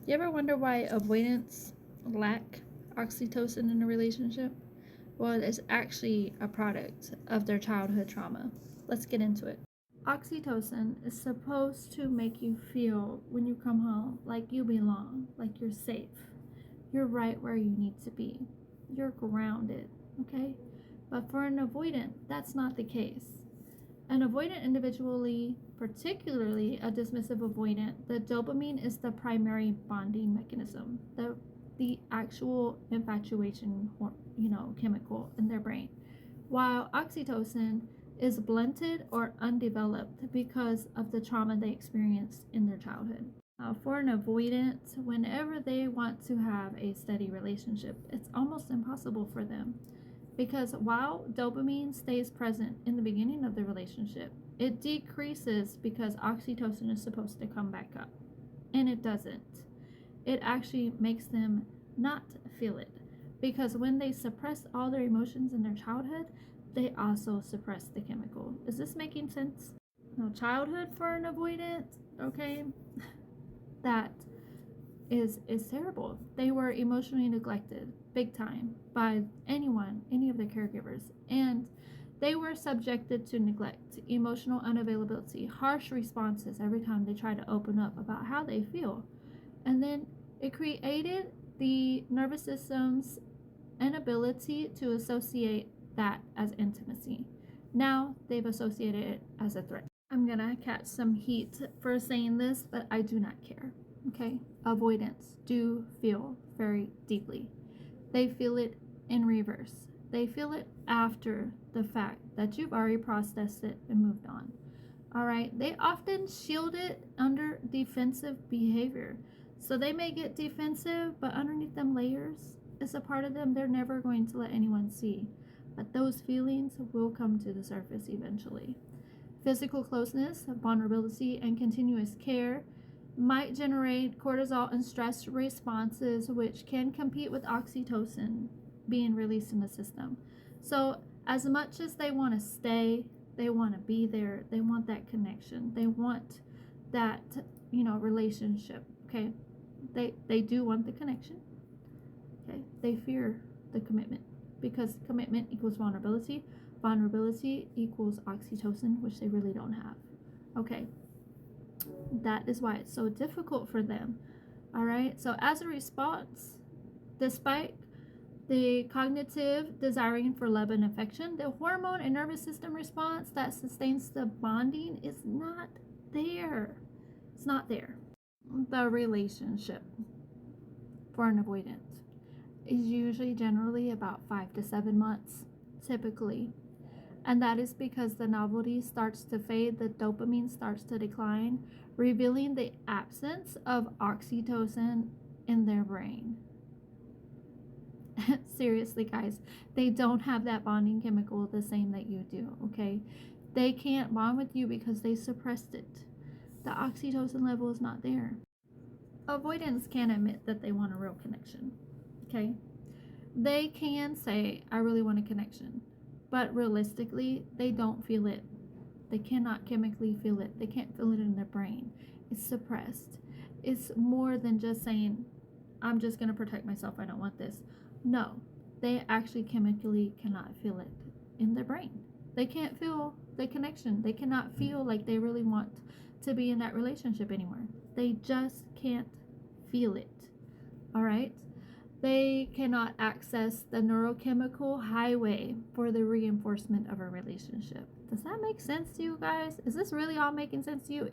You ever wonder why avoidants lack oxytocin in a relationship? Well, it's actually a product of their childhood trauma. Let's get into it. Oxytocin is supposed to make you feel when you come home like you belong, like you're safe. You're right where you need to be. You're grounded, okay? But for an avoidant, that's not the case. An avoidant individually, particularly a dismissive avoidant, the dopamine is the primary bonding mechanism, the actual infatuation, chemical in their brain, while oxytocin is blunted or undeveloped because of the trauma they experienced in their childhood. For an avoidant, whenever they want to have a steady relationship, it's almost impossible for them because while dopamine stays present in the beginning of the relationship, it decreases because oxytocin is supposed to come back up, and it doesn't. It actually makes them not feel it because when they suppress all their emotions in their childhood, they also suppress the chemical. Is this making sense? No, childhood for an avoidant, okay, that is terrible. They were emotionally neglected big time by anyone, any of the caregivers, and they were subjected to neglect, emotional unavailability, harsh responses every time they tried to open up about how they feel. And then it created the nervous system's inability to associate that as intimacy. Now they've associated it as a threat. I'm gonna catch some heat for saying this, but I do not care. Okay? Avoidants do feel very deeply. They feel it in reverse. They feel it after the fact that you've already processed it and moved on. All right? They often shield it under defensive behavior. So they may get defensive, but underneath them layers is a part of them they're never going to let anyone see. But those feelings will come to the surface eventually. Physical closeness, vulnerability, and continuous care might generate cortisol and stress responses, which can compete with oxytocin being released in the system. So, as much as they want to stay, they want to be there, they want that connection, they want that, relationship, okay? They do want the connection, okay? They fear the commitment because commitment equals vulnerability. Vulnerability equals oxytocin, which they really don't have, okay? That is why it's so difficult for them. All right. So, as a response, despite the cognitive desiring for love and affection, the hormone and nervous system response that sustains the bonding is not there. It's not there. The relationship for an avoidant is usually generally about 5 to 7 months, typically. And that is because the novelty starts to fade, the dopamine starts to decline, revealing the absence of oxytocin in their brain. Seriously, guys, they don't have that bonding chemical the same that you do, okay? They can't bond with you because they suppressed it. The oxytocin level is not there. Avoidants can admit that they want a real connection, okay? They can say, I really want a connection, but realistically, they don't feel it. They cannot chemically feel it. They can't feel it in their brain. It's suppressed. It's more than just saying, I'm just going to protect myself. I don't want this. No, they actually chemically cannot feel it in their brain. They can't feel the connection. They cannot feel like they really want to be in that relationship anymore. They just can't feel it. All right? They cannot access the neurochemical highway for the reinforcement of a relationship. Does that make sense to you guys? Is this really all making sense to you?